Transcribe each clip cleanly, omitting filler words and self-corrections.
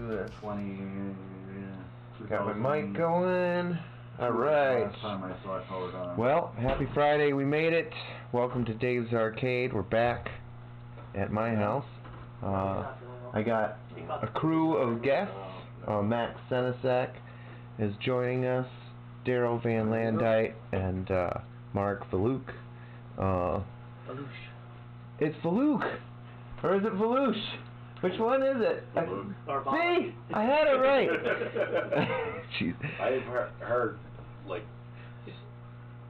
do that. 20. Got my mic going. All right. Last time I saw it powered on. Well, happy Friday. We made it. Welcome to Dave's Arcade. We're back at my house. I got a crew of guests. Max Senesac is joining us. Daryl Van Landite and Mark Valuch. It's Valuch. Or is it Valuch? Which one is it? See? I had it right. Jeez. I've heard like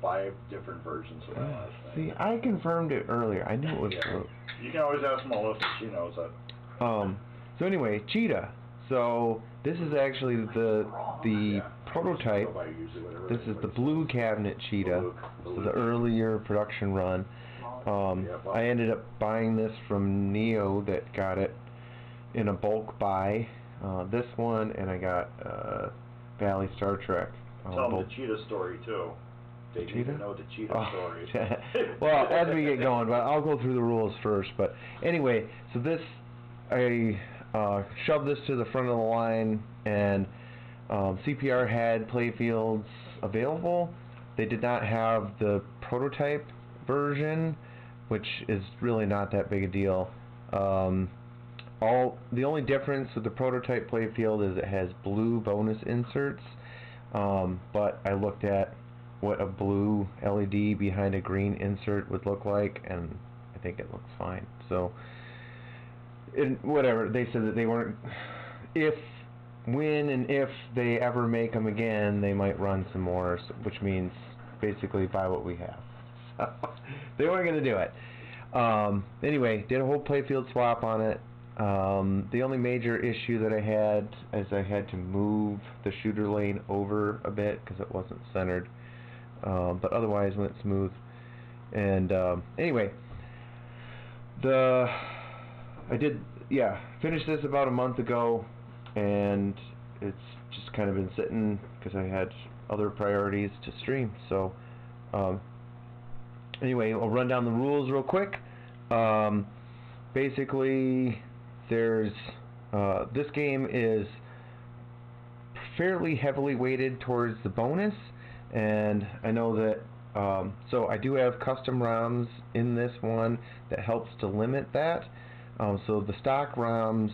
5 different versions of that last See, name. I confirmed it earlier. I knew it was Valuch. You can always ask Melissa. She knows that. So anyway, Cheetah. So this is actually the prototype. This is the blue cabinet Cheetah. So the earlier production run. I ended up buying this from Neo that got it in a bulk buy. This one, and I got Valley Star Trek. Tell them the Cheetah story too. They need to know the Cheetah story. Well, as we get going, but I'll go through the rules first. But anyway, so this, I shoved this to the front of the line, and CPR had playfields available. They did not have the prototype version, which is really not that big a deal. The only difference with the prototype playfield is it has blue bonus inserts, but I looked at what a blue LED behind a green insert would look like, and I think it looks fine. So, whatever, they said that they weren't, when and if they ever make them again, they might run some more, which means basically buy what we have. They weren't going to do it. Anyway, did a whole playfield swap on it. The only major issue that I had is I had to move the shooter lane over a bit because it wasn't centered. But otherwise went smooth. And anyway, finished this about a month ago, and it's just kind of been sitting because I had other priorities to stream. So anyway, I'll run down the rules real quick. Basically, there's this game is fairly heavily weighted towards the bonus, and I know that so I do have custom ROMs in this one that helps to limit that. So the stock ROMs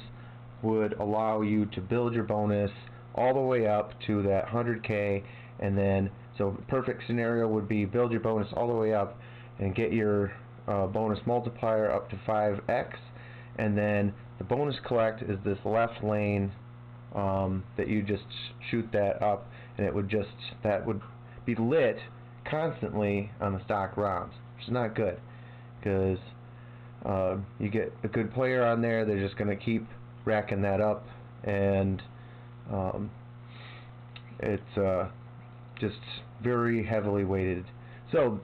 would allow you to build your bonus all the way up to that 100K, and then so perfect scenario would be build your bonus all the way up and get your bonus multiplier up to 5x, and then the bonus collect is this left lane that you just shoot that up, and it would that would be lit constantly on the stock ROMs, which is not good because you get a good player on there, they're just going to keep racking that up, and it's just very heavily weighted. So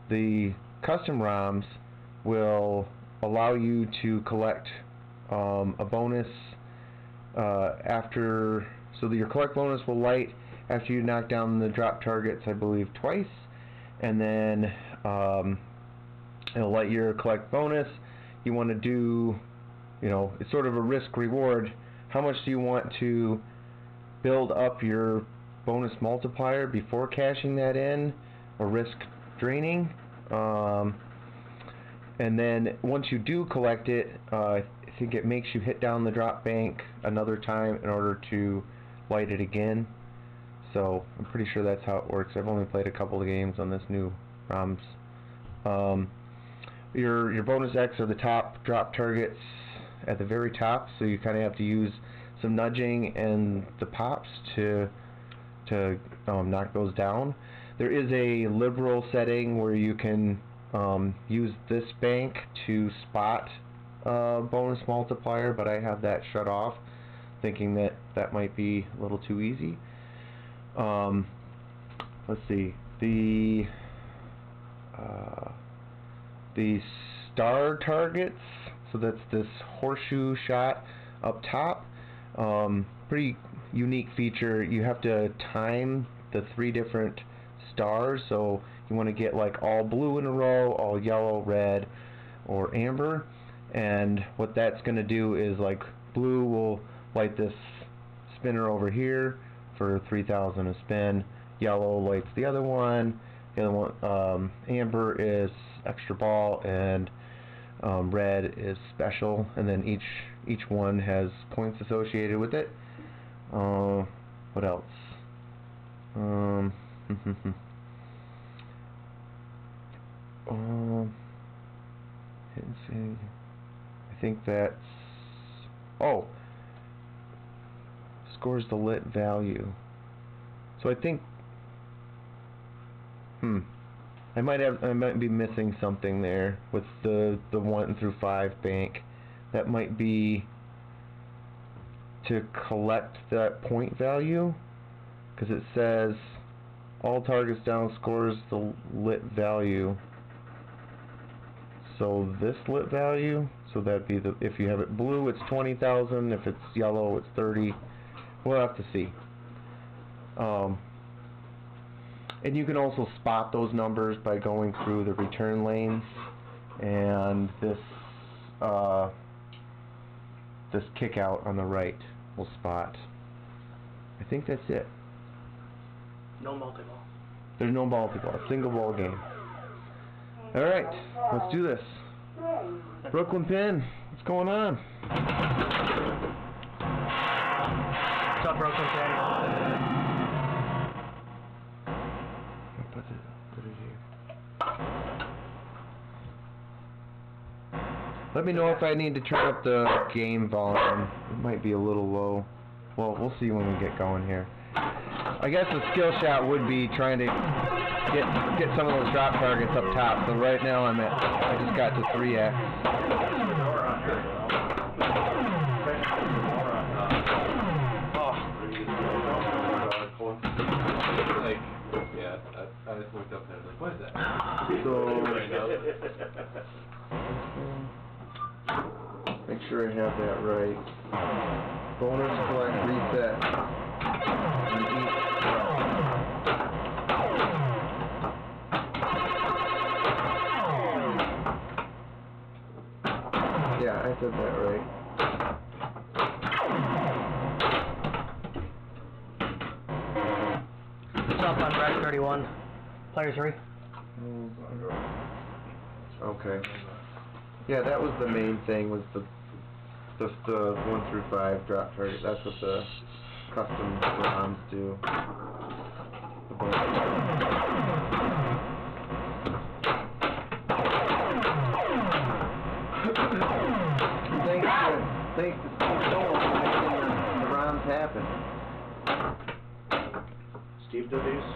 the custom ROMs will allow you to collect a bonus after, so that your collect bonus will light after you knock down the drop targets, I believe twice, and then it'll light your collect bonus. You want to do, it's sort of a risk reward. How much do you want to build up your bonus multiplier before cashing that in, or risk draining? And then once you do collect it, I think it makes you hit down the drop bank another time in order to light it again. So I'm pretty sure that's how it works. I've only played a couple of games on this new ROMs. Your bonus X are the top drop targets at the very top, so you kind of have to use some nudging and the pops to knock those down. There is a liberal setting where you can use this bank to spot bonus multiplier, but I have that shut off, thinking that that might be a little too easy. Let's see, the star targets, so that's this horseshoe shot up top. Pretty unique feature. You have to time the 3 different stars, so you want to get like all blue in a row, all yellow, red, or amber, and what that's going to do is like blue will light this spinner over here for 3,000 a spin. Yellow lights the other one. The other one, amber is extra ball, and red is special. And then each one has points associated with it. What else? I think that's, oh, scores the lit value. So I think, I might be missing something there with the 1 through 5 bank. That might be to collect that point value, because it says all targets down scores the lit value. So this lit value, so that'd be the, if you have it blue it's 20,000, if it's yellow it's 30. We'll have to see. And you can also spot those numbers by going through the return lanes, and this this kick out on the right will spot. I think that's it. No multi-ball. There's no multi-ball, single ball game. Alright, let's do this. Brooklyn Pin, what's going on? What's up, Brooklyn Pin? Put it here. Let me know if I need to turn up the game volume. It might be a little low. Well, we'll see when we get going here. I guess the skill shot would be trying to get some of those drop targets up top. So right now I just got to 3x. I just looked up and I was like, what is that? So make sure I have that right. Bonus collect reset. Yeah, I said that right. What's up on Red 31? Player 3? Okay. Yeah, that was the main thing, was the 1 through 5 drop target. That's what the custom ROMs do. Thanks to Steve Dolan for making the ROMs happen. Steve did these?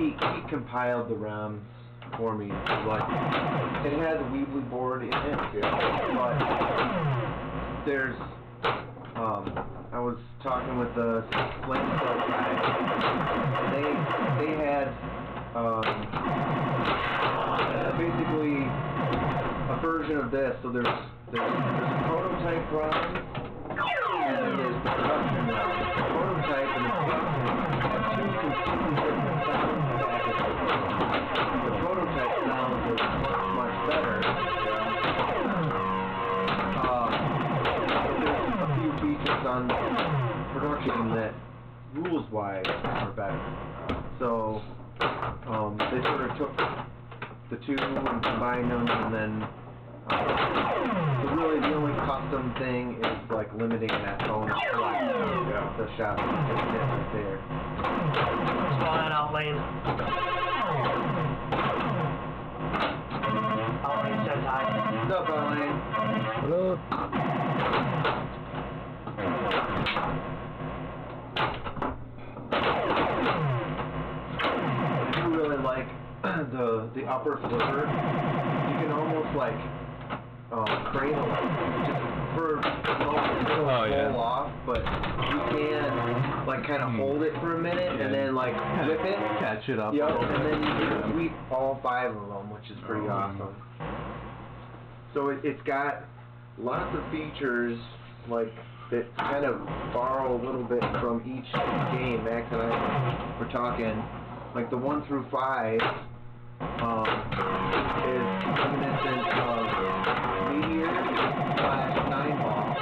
He compiled the ROMs for me. Like, it has a Weebly board in it, but there's, I was talking with the Flame Cell guy. They had, basically a version of this. So there's a prototype ROM, and then there's the production ROM. The prototype and the production have two completely different sound packages. The prototype sound is much better. But there's a few features on production that, rules-wise, are better. So they sort of took the two and combined them, and then really the only custom thing is like limiting that bonus select. The shot right there. What's going on out lane? Out lane says hi. What's up, Lane? Hello. I do really like the upper flipper. You can almost like cradle it just for pull off, but you can like kind of hold it for a minute and then like whip it, Catch it up. yep, and then you can sweep all 5 of them, which is pretty awesome. So it's got lots of features like that kind of borrow a little bit from each game. Max and I were talking, like the 1 through 5 is reminiscent of Meteor / 9 ball,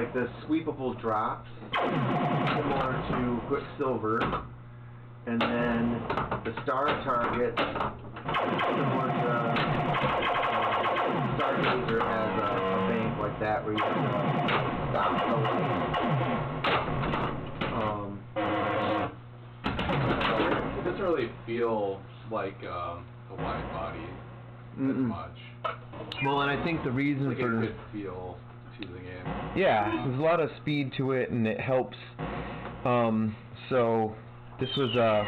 like the sweepable drops, similar to Quicksilver, and then the star targets, similar to Stargazer has a bank like that where you have to stop the light. It doesn't really feel like a wide body as much. Well, and I think the reason Like for... a good feel to the game. Yeah, there's a lot of speed to it, and it helps. So this was a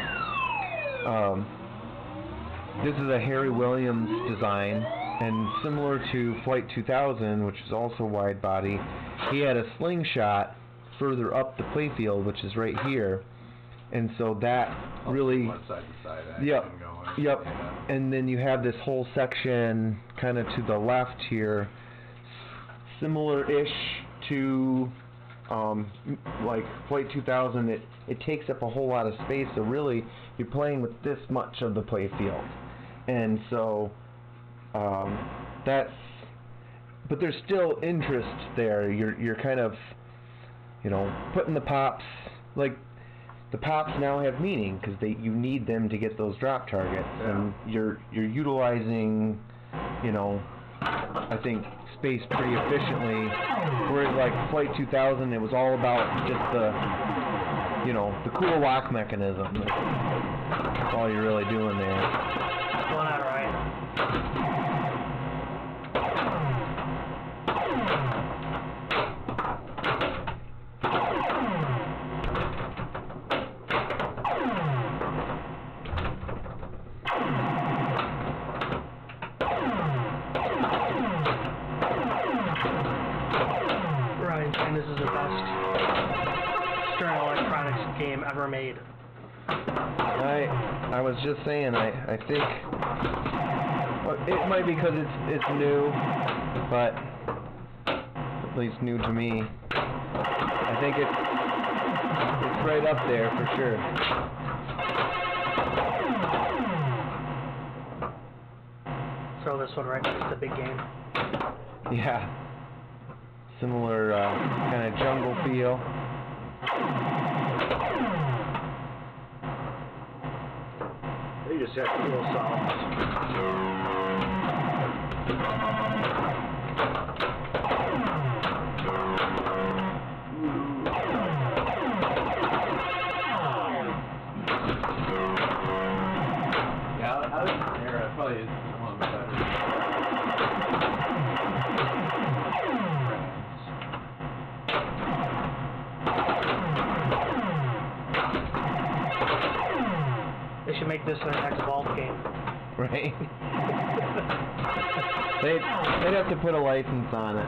Harry Williams design, and similar to Flight 2000, which is also wide body, he had a slingshot further up the playfield, which is right here, and so that really. One side to side action Yep. going. Yep. Yeah. And then you have this whole section kind of to the left here, similar-ish to like Flight 2000. It takes up a whole lot of space, so really you're playing with this much of the play field, and so that's, but there's still interest there. You're kind of, you know, putting the pops, like the pops now have meaning because you need them to get those drop targets, and you're utilizing, you know, I think space pretty efficiently. Whereas like Flight 2000, it was all about just the, you know, the cool lock mechanism. That's all you're really doing there. Going out right. And this is the best Stern Electronics game ever made. I was just saying, I think, well, it might be because it's new, but at least new to me. I think it's right up there for sure. Throw this one right next to the big game. Yeah. Similar kind of jungle feel. They just have cool sounds. Yeah, I was there. It probably is one of the better. They should make this their next golf game. Right? They'd have to put a license on it.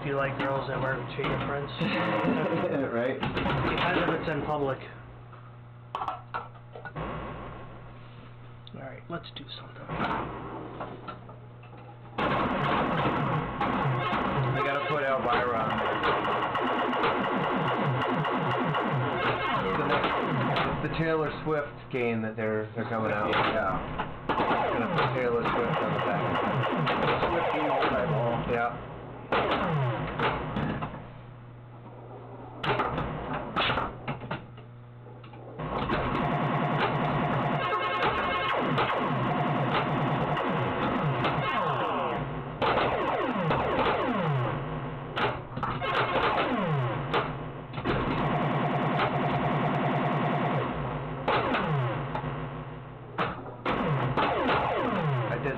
Do you like girls that wear cheetah prints? Right? Depends if it's in public. Alright, let's do something. They gotta put Elvira on there. It's the Taylor Swift game that they're coming out with. Yeah. Gonna put Taylor Swift on the back. Swift multi-ball. Yeah.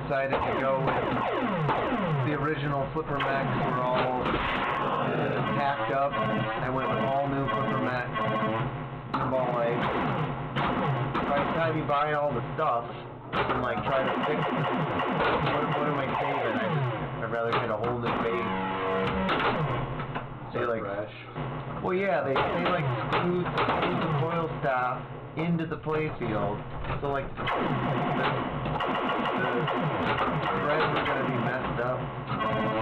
Decided to go with the original Flipper Mechs were all packed up. I went with all new Flipper Mechs, pinball lights. By the time you buy all the stuff and like try to fix what am I saving? I'd rather get a whole new base. They like fresh. Well, yeah, they like screwed the coil staff into the playfield, so like the threads are going to be messed up.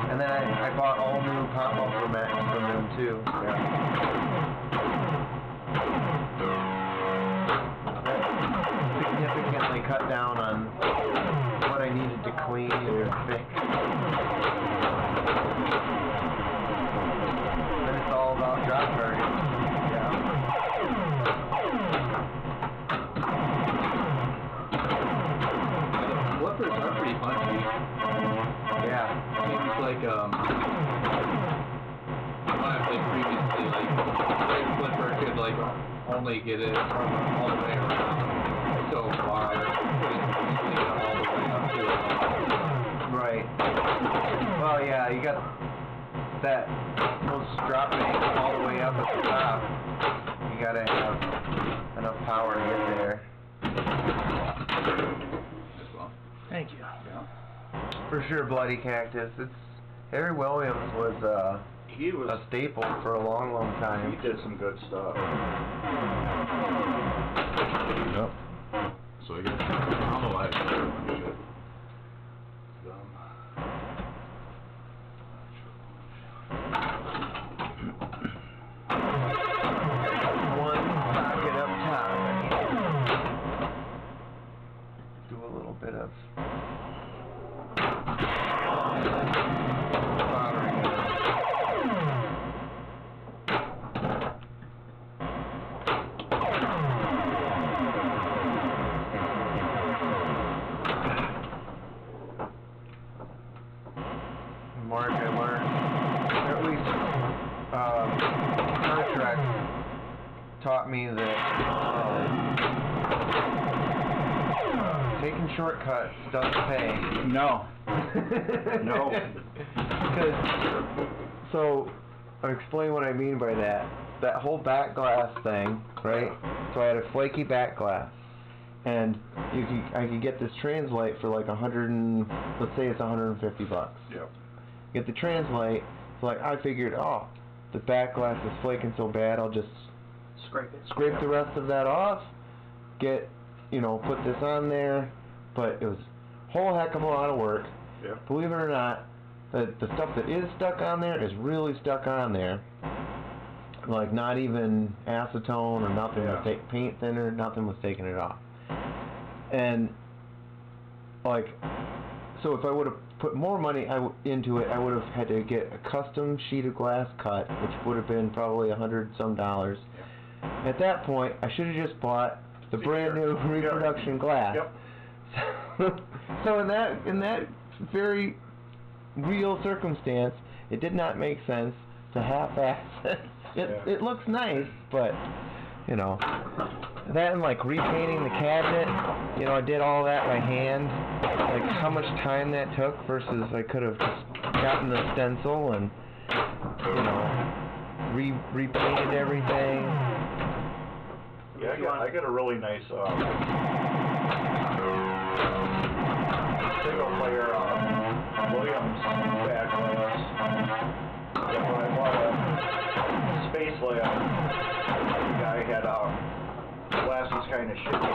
And then I bought all new pop-up from them too. Yeah. That significantly cut down on what I needed to clean or fix. And it's about drop target. Yeah. The flippers are pretty punchy. Yeah. Seems like when I played previously, like the flipper could like only get it all the way around so far, couldn't get it all the way up to it. Right. Well, yeah, you got that those drop angle all the way up at the top. You gotta have enough power to get there. As well. Thank you. Yeah. For sure, Bloody Cactus. Harry Williams was He was, a staple for a long, long time. he did some good stuff. Yep. So I guess I don't know why I shit. One socket up top. Do a little bit of soldering it. Mark, I learned, at least Star Trek taught me that taking shortcuts doesn't pay. No. No. Because, so, I'll explain what I mean by that. That whole back glass thing, right? So I had a flaky back glass. And I could get this translate for like let's say it's $150. Yep. Get the translate, so like I figured, oh, the back glass is flaking so bad, I'll just scrape the rest of that off, put this on there, but it was a whole heck of a lot of work. Yep. Believe it or not, the stuff that is stuck on there is really stuck on there. Like not even acetone or nothing, Yeah. paint thinner, nothing was taking it off. And like, so if I would have put more money into it, I would have had to get a custom sheet of glass cut, which would have been probably $100-some. Yeah. At that point, I should have just bought the brand new reproduction glass. Yep. So in that very real circumstance, it did not make sense to half-ass it. It looks nice, but that and like repainting the cabinet, I did all that by hand. Like how much time that took versus I could have just gotten the stencil and repainted everything. Yeah, I got a really nice single player Williams back glass. And when I bought a space layout, the guy had glass was kind of shitty.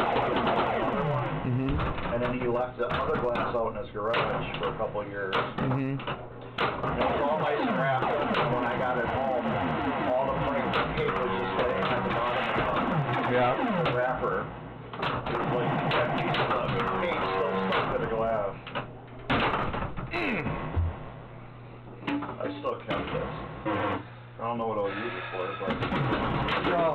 And then he left the other glass out in his garage for a couple of years. And it was all nice and wrapped up. And when I got it home, all the paint was just laying at the bottom of the wrapper. It was like that piece of paint still stuck to the glass. I still kept this. I don't know what I'll use it for, but... Well,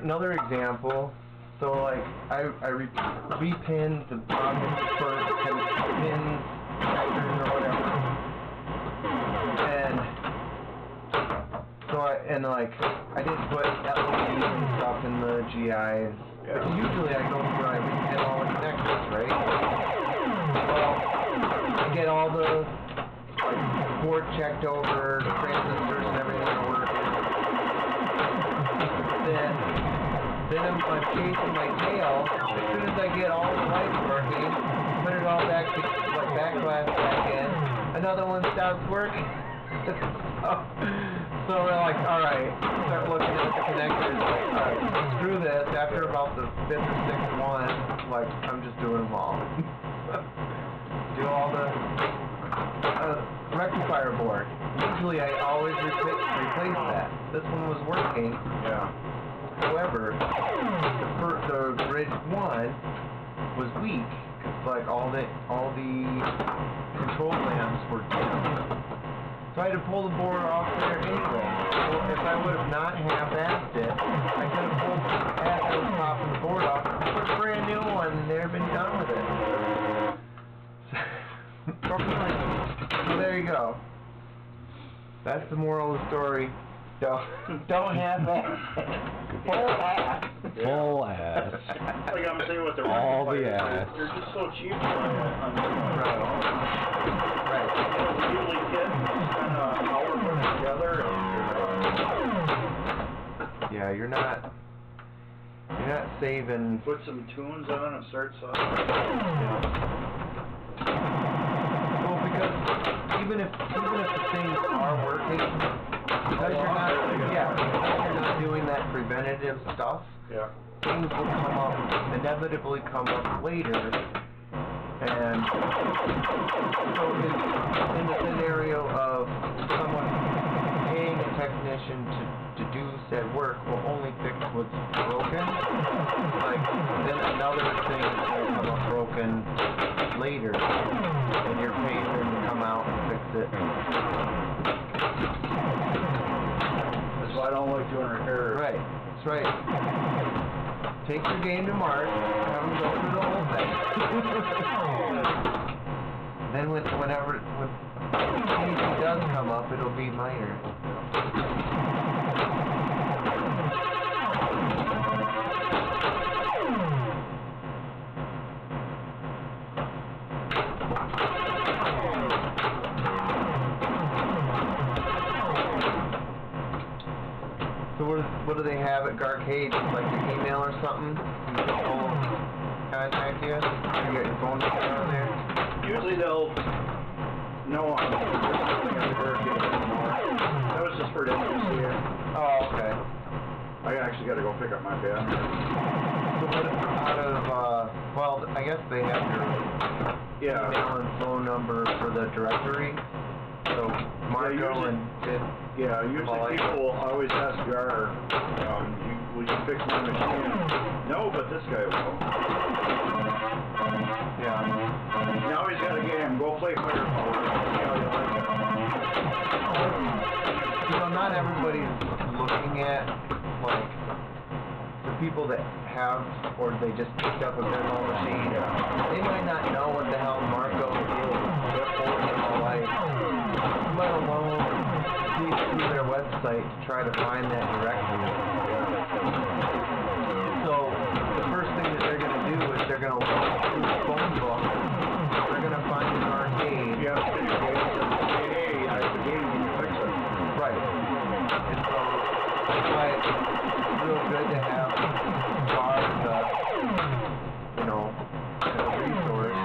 another example. So like I repinned the bottom for pins, connectors or whatever, and so I didn't put LEDs and stuff in the GIs. But usually I go where I repin all the connectors, right? Well, I get all the board checked over, the transistors and everything are working. Then I'm chasing my tail. As soon as I get all the lights working, put it all back to back glass back in. Another one stops working. So we're like, all right. Start looking at the connectors. Like, all right, screw this. After about the 5th or 6th one, like I'm just doing them all. Do all the rectifier board. Usually I always replace that. This one was working. Yeah. However, the bridge 1 was weak because like all the control lamps were dim. So I had to pull the board off there anyway. So if I would have not half-assed it, I could have pulled half of the top of the board off, put a brand new one, and they'd have been done with it. So there you go. That's the moral of the story. Don't half-ass. Full ass. Full ass. Like I'm saying with the All the rectifiers, ass. they're just so cheap on Right. Right. usually kids spend an hour putting it together and Yeah, you're not saving. put some tunes on it and start something. Well, because even if the things are working, because you're not doing that preventative stuff, Yeah. things will inevitably come up later. And so in the scenario of someone paying a technician to do said work will only fix what's broken, like then another thing is going to come up broken later, and you're paying them to come out and fix it. That's why I don't like doing repairs. Right, that's right. Take your game to Mark, have them go through the whole thing. Then when anything does come up, it'll be minor. So what do they have at Garcade? Like your email or something? People contact you? You got your phone number on there? Usually they'll know I'm something at the Hurricane anymore. That was just for them to see it. Oh, okay. I actually got to go pick up my bed. So what out of, well, I guess they have your email and phone number for the directory. So Marco and Sid. Yeah, usually people always ask Gar, will you fix my machine? No, but this guy will. Yeah. Now he's got a game. Go play Firepower. See how you like it. You know, not everybody's looking at, like, the people that have, or they just picked up a pinball machine. They might not know what the hell Marco is. They're for life. Let alone see through their website to try to find that directory. So the first thing that they're going to do is they're going to look through the phone book. They're going to find an arcade. You have to fix your game and say, hey, I have a game, can you fix it? Right. And so that's why it's real good to have Bar as a, as a resource.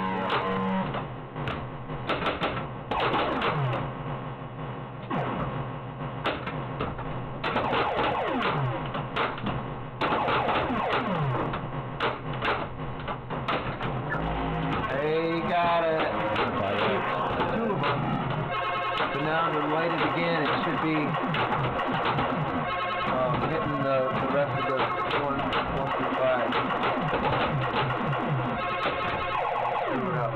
Now they're lighted again, it should be hitting the rest of the 1 through 5. Screw it up.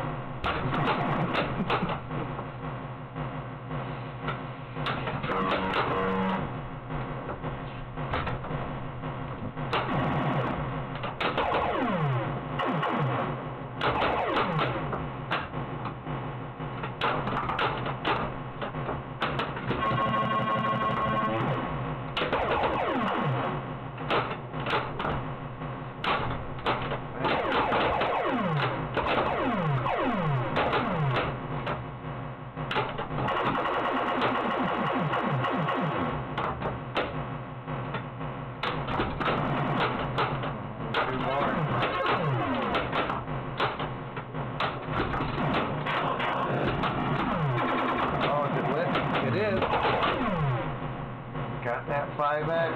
Got that 5X.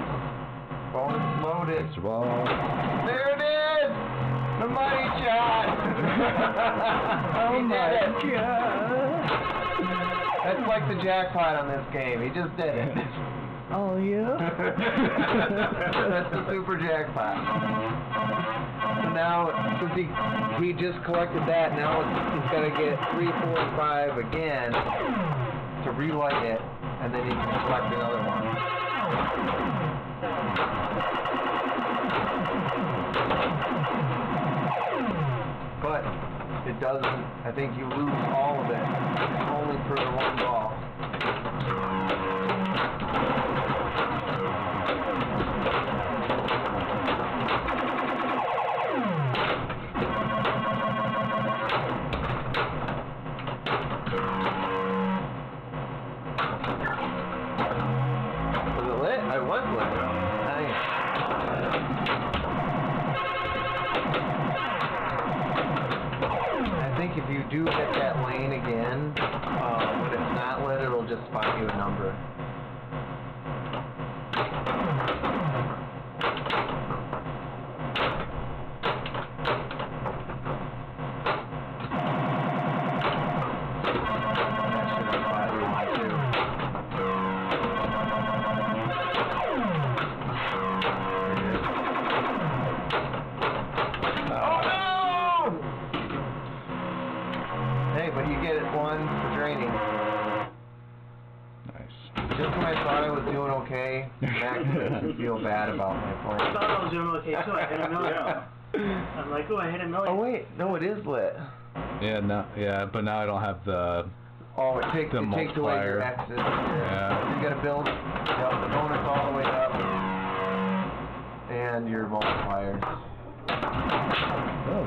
Phone's loaded. There it is! The money shot! Oh my god! That's like the jackpot on this game. He just did it. Oh yeah? That's the super jackpot. So now, since he just collected that, now he's got to get 3, 4, 5 again to relight it, and then you can select another one. But it doesn't, I think you lose all of it, only for the one ball. Was it lit? I was lit. Nice. I think if you do hit that lane again, when it's not lit, it'll just find you a number. That should have fired one too. Hey, but you get it one for draining. Nice. Just when I thought I was doing okay, Max makes me feel bad about my I point. thought I was doing okay too. I hit a million. I'm like, oh, I hit a million. Oh wait, no, it is lit. Yeah, no, yeah, but now I don't have the. Oh, it takes The away your multiplier. X's. Yeah. You gotta build the bonus all the way up, and your multipliers. Oh.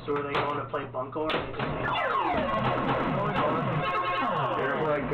So are they going to play bunco or are they just saying, There's like